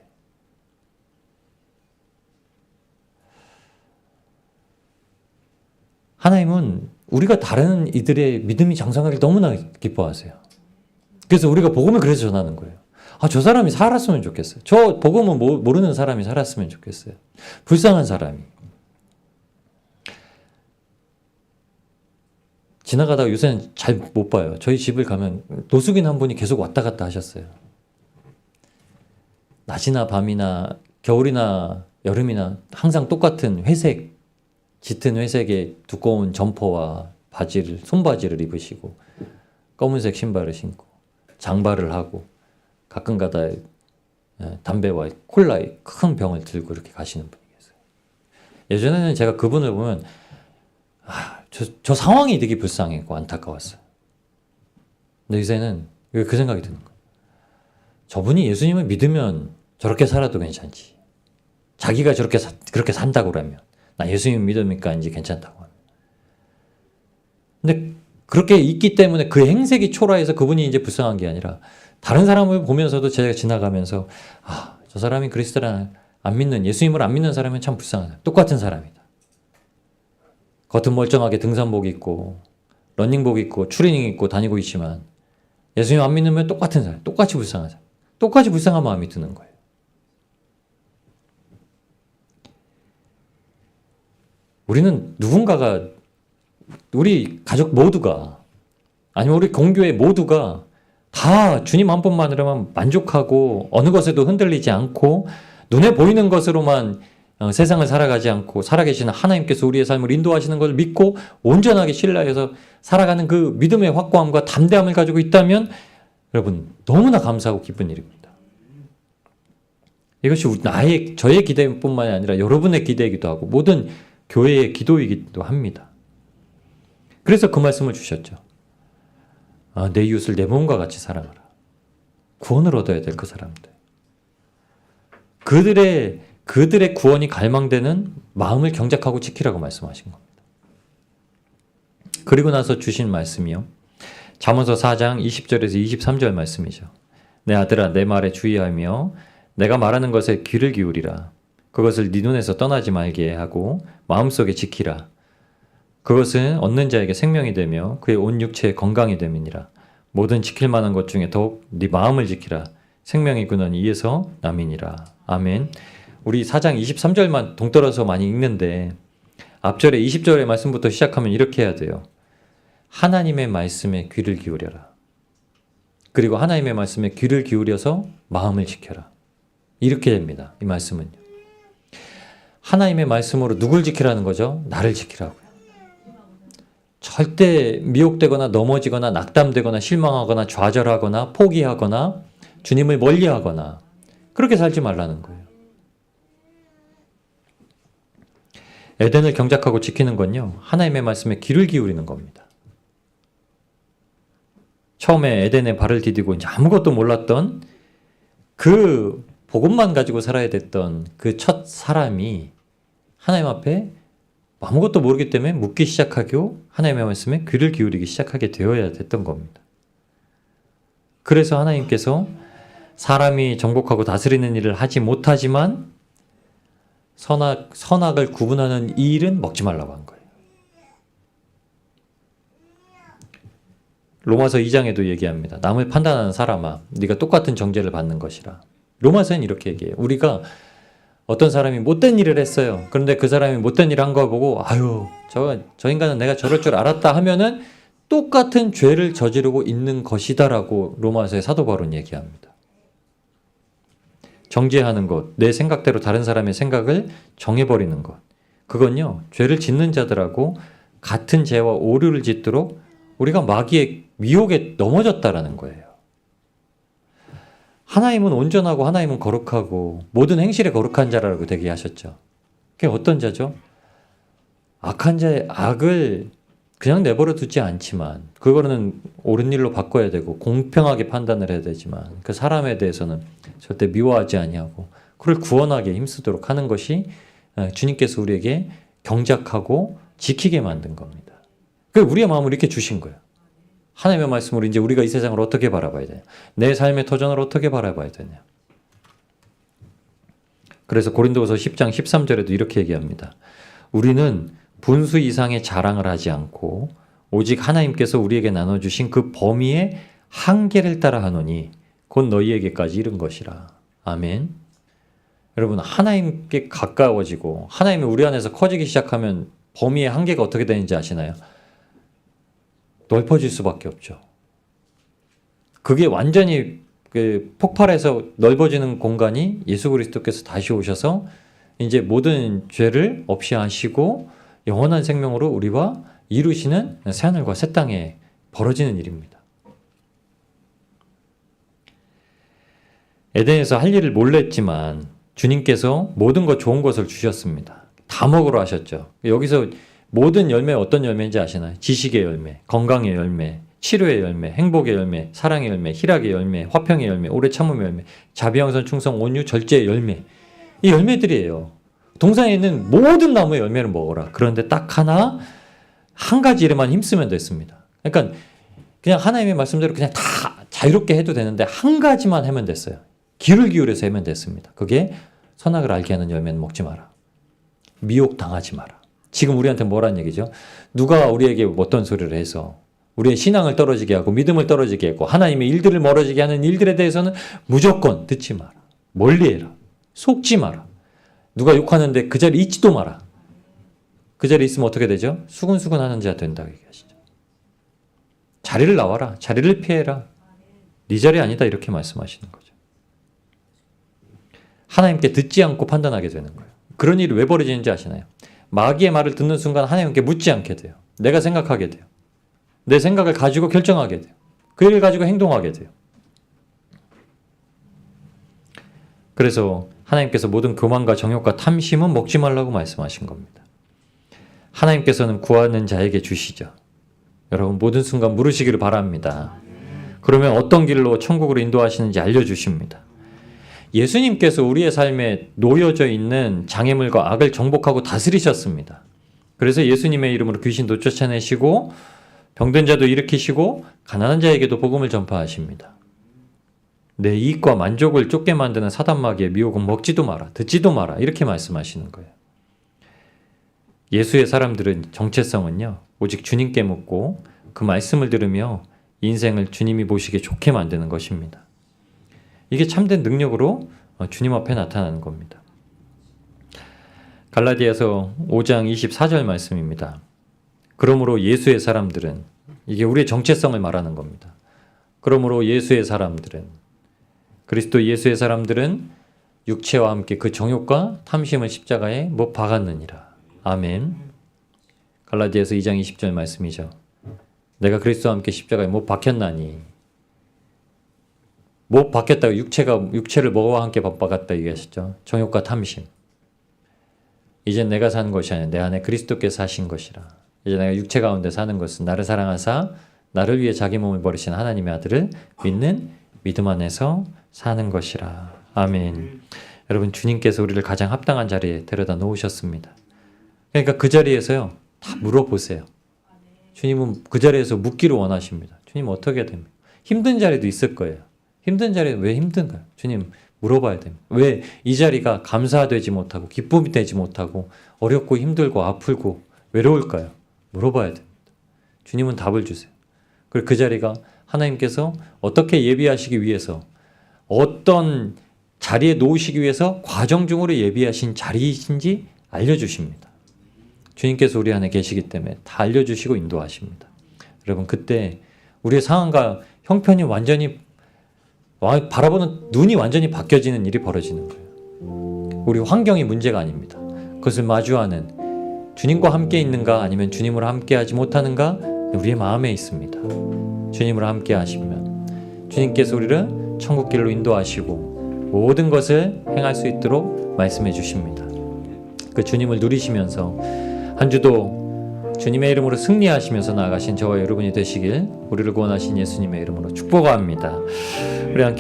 S1: 하나님은 우리가 다른 이들의 믿음이 장성하기를 너무나 기뻐하세요. 그래서 우리가 복음을 그래서 전하는 거예요. 저 사람이 살았으면 좋겠어요. 저 복음은 모르는 사람이 살았으면 좋겠어요. 불쌍한 사람이. 지나가다가 요새는 잘 못 봐요. 저희 집을 가면 노숙인 한 분이 계속 왔다 갔다 하셨어요. 낮이나 밤이나 겨울이나 여름이나 항상 똑같은 회색, 짙은 회색의 두꺼운 점퍼와 손바지를 입으시고 검은색 신발을 신고 장발을 하고 가끔가다 담배와 콜라의 큰 병을 들고 이렇게 가시는 분이 계세요. 예전에는 제가 그분을 보면 저 상황이 되게 불쌍했고 안타까웠어요. 근데 요새는 그 생각이 드는 거예요. 저분이 예수님을 믿으면 저렇게 살아도 괜찮지. 자기가 그렇게 산다고 그러면 나 예수님 믿으니까 이제 괜찮다고 합니다. 근데 그렇게 있기 때문에 그 행색이 초라해서 그분이 이제 불쌍한 게 아니라 다른 사람을 보면서도 제가 지나가면서 저 사람이 그리스도를 안 믿는 예수님을 안 믿는 사람은 참 불쌍하다. 똑같은 사람이다. 겉은 멀쩡하게 등산복 입고 러닝복 입고 추리닝 입고 다니고 있지만 예수님 안 믿으면 똑같은 사람, 똑같이 불쌍한 사람, 똑같이 불쌍한 마음이 드는 거예요. 우리는 누군가가 우리 가족 모두가 아니면 우리 공교회 모두가 다 주님 한 분만으로만 만족하고 어느 것에도 흔들리지 않고 눈에 보이는 것으로만 세상을 살아가지 않고 살아계시는 하나님께서 우리의 삶을 인도하시는 것을 믿고 온전하게 신뢰해서 살아가는 그 믿음의 확고함과 담대함을 가지고 있다면 여러분 너무나 감사하고 기쁜 일입니다. 이것이 저의 기대뿐만이 아니라 여러분의 기대이기도 하고 모든 교회의 기도이기도 합니다. 그래서 그 말씀을 주셨죠. 내 이웃을 내 몸과 같이 사랑하라. 구원을 얻어야 될 그 사람들. 그들의 구원이 갈망되는 마음을 경작하고 지키라고 말씀하신 겁니다. 그리고 나서 주신 말씀이요. 잠언서 4장 20절에서 23절 말씀이죠. 내 아들아 내 말에 주의하며 내가 말하는 것에 귀를 기울이라. 그것을 네 눈에서 떠나지 말게 하고 마음속에 지키라. 그것은 얻는 자에게 생명이 되며 그의 온 육체에 건강이 됨이니라. 모든 지킬 만한 것 중에 더욱 네 마음을 지키라. 생명이 근원이 이에서 남이니라. 아멘. 우리 4장 23절만 동떨어서 많이 읽는데 앞절에 20절의 말씀부터 시작하면 이렇게 해야 돼요. 하나님의 말씀에 귀를 기울여라. 그리고 하나님의 말씀에 귀를 기울여서 마음을 지켜라. 이렇게 됩니다. 이 말씀은요. 하나님의 말씀으로 누굴 지키라는 거죠? 나를 지키라고요. 절대 미혹되거나 넘어지거나 낙담되거나 실망하거나 좌절하거나 포기하거나 주님을 멀리하거나 그렇게 살지 말라는 거예요. 에덴을 경작하고 지키는 건요. 하나님의 말씀에 귀를 기울이는 겁니다. 처음에 에덴에 발을 디디고 이제 아무것도 몰랐던 그 복음만 가지고 살아야 됐던 그 첫 사람이 하나님 앞에 아무것도 모르기 때문에 묻기 시작하고 하나님의 말씀에 귀를 기울이기 시작하게 되어야 됐던 겁니다. 그래서 하나님께서 사람이 정복하고 다스리는 일을 하지 못하지만 선악을 구분하는 이 일은 먹지 말라고 한 거예요. 로마서 2장에도 얘기합니다. 남을 판단하는 사람아, 네가 똑같은 정죄를 받는 것이라. 로마서는 이렇게 얘기해요. 우리가 어떤 사람이 못된 일을 했어요. 그런데 그 사람이 못된 일을 한 거 보고 아유, 저 인간은 내가 저럴 줄 알았다 하면은 똑같은 죄를 저지르고 있는 것이다라고 로마서의 사도 바울은 얘기합니다. 정죄하는 것, 내 생각대로 다른 사람의 생각을 정해버리는 것. 그건요, 죄를 짓는 자들하고 같은 죄와 오류를 짓도록 우리가 마귀의 미혹에 넘어졌다라는 거예요. 하나님은 온전하고 하나님은 거룩하고 모든 행실에 거룩한 자라고 되게 하셨죠. 그게 어떤 자죠? 악한 자의 악을 그냥 내버려 두지 않지만 그거는 옳은 일로 바꿔야 되고 공평하게 판단을 해야 되지만 그 사람에 대해서는 절대 미워하지 아니하고 그를 구원하게 힘쓰도록 하는 것이 주님께서 우리에게 경작하고 지키게 만든 겁니다. 그 우리의 마음을 이렇게 주신 거예요. 하나님의 말씀으로 이제 우리가 이 세상을 어떻게 바라봐야 되냐, 내 삶의 터전을 어떻게 바라봐야 되냐. 그래서 고린도후서 10장 13절에도 이렇게 얘기합니다. 우리는 분수 이상의 자랑을 하지 않고 오직 하나님께서 우리에게 나눠주신 그 범위의 한계를 따라 하노니 곧 너희에게까지 이른 것이라. 아멘. 여러분, 하나님께 가까워지고 하나님이 우리 안에서 커지기 시작하면 범위의 한계가 어떻게 되는지 아시나요? 넓어질 수밖에 없죠. 그게 완전히 폭발해서 넓어지는 공간이 예수 그리스도께서 다시 오셔서 이제 모든 죄를 없이 하시고 영원한 생명으로 우리와 이루시는 새하늘과 새 땅에 벌어지는 일입니다. 에덴에서 할 일을 몰래 했지만 주님께서 모든 것 좋은 것을 주셨습니다. 다 먹으러 하셨죠. 여기서 모든 열매 어떤 열매인지 아시나요? 지식의 열매, 건강의 열매, 치료의 열매, 행복의 열매, 사랑의 열매, 희락의 열매, 화평의 열매, 오래 참음의 열매, 자비양선, 충성, 온유, 절제의 열매. 이 열매들이에요. 동산에 있는 모든 나무의 열매를 먹어라. 그런데 딱 하나, 한 가지 일에만 힘쓰면 됐습니다. 그러니까 그냥 하나님의 말씀대로 그냥 다 자유롭게 해도 되는데 한 가지만 하면 됐어요. 귀를 기울여서 하면 됐습니다. 그게 선악을 알게 하는 열매는 먹지 마라. 미혹 당하지 마라. 지금 우리한테 뭐란 얘기죠? 누가 우리에게 어떤 소리를 해서 우리의 신앙을 떨어지게 하고 믿음을 떨어지게 하고 하나님의 일들을 멀어지게 하는 일들에 대해서는 무조건 듣지 마라. 멀리해라. 속지 마라. 누가 욕하는데 그 자리에 있지도 마라. 그 자리에 있으면 어떻게 되죠? 수근수근 하는 자 된다고 얘기하시죠. 자리를 나와라. 자리를 피해라. 네 자리 아니다 이렇게 말씀하시는 거죠. 하나님께 듣지 않고 판단하게 되는 거예요. 그런 일이 왜 벌어지는지 아시나요? 마귀의 말을 듣는 순간 하나님께 묻지 않게 돼요. 내가 생각하게 돼요. 내 생각을 가지고 결정하게 돼요. 그 일을 가지고 행동하게 돼요. 그래서 하나님께서 모든 교만과 정욕과 탐심은 먹지 말라고 말씀하신 겁니다. 하나님께서는 구하는 자에게 주시죠. 여러분 모든 순간 물으시기를 바랍니다. 그러면 어떤 길로 천국으로 인도하시는지 알려주십니다. 예수님께서 우리의 삶에 놓여져 있는 장애물과 악을 정복하고 다스리셨습니다. 그래서 예수님의 이름으로 귀신도 쫓아내시고 병든 자도 일으키시고 가난한 자에게도 복음을 전파하십니다. 내 이익과 만족을 쫓게 만드는 사단마귀의 미혹은 먹지도 마라, 듣지도 마라 이렇게 말씀하시는 거예요. 예수의 사람들은 정체성은요 오직 주님께 묻고 그 말씀을 들으며 인생을 주님이 보시기에 좋게 만드는 것입니다. 이게 참된 능력으로 주님 앞에 나타나는 겁니다. 갈라디아서 5장 24절 말씀입니다. 그러므로 예수의 사람들은, 이게 우리의 정체성을 말하는 겁니다. 그러므로 예수의 사람들은, 그리스도 예수의 사람들은 육체와 함께 그 정욕과 탐심을 십자가에 못 박았느니라. 아멘. 갈라디아서 2장 20절 말씀이죠. 내가 그리스도와 함께 십자가에 못 박혔나니, 못 박혔다고 육체를 뭐와 함께 못 박았다 얘기하셨죠. 정욕과 탐심. 이제 내가 사는 것이 아니라 내 안에 그리스도께서 사신 것이라. 이제 내가 육체 가운데 사는 것은 나를 사랑하사 나를 위해 자기 몸을 버리신 하나님의 아들을 믿는 믿음 안에서 사는 것이라. 아멘. 여러분 주님께서 우리를 가장 합당한 자리에 데려다 놓으셨습니다. 그러니까 그 자리에서요 다 물어보세요. 주님은 그 자리에서 묻기를 원하십니다. 주님 어떻게 됩니까? 힘든 자리도 있을 거예요. 힘든 자리에 왜 힘든가요? 주님 물어봐야 됩니다. 왜 이 자리가 감사되지 못하고 기쁨이 되지 못하고 어렵고 힘들고 아프고 외로울까요? 물어봐야 됩니다. 주님은 답을 주세요. 그리고 그 자리가 하나님께서 어떻게 예비하시기 위해서 어떤 자리에 놓으시기 위해서 과정 중으로 예비하신 자리이신지 알려주십니다. 주님께서 우리 안에 계시기 때문에 다 알려주시고 인도하십니다. 여러분, 그때 우리의 상황과 형편이 완전히 바라보는 눈이 완전히 바뀌어지는 일이 벌어지는 거예요. 우리 환경이 문제가 아닙니다. 그것을 마주하는 주님과 함께 있는가 아니면 주님으로 함께 하지 못하는가 우리의 마음에 있습니다. 주님으로 함께 하시면 주님께서 우리를 천국 길로 인도하시고 모든 것을 행할 수 있도록 말씀해 주십니다. 그 주님을 누리시면서 한 주도 주님의 이름으로 승리하시면서 나아가신 저와 여러분이 되시길 우리를 구원하신 예수님의 이름으로 축복합니다. 우리 함께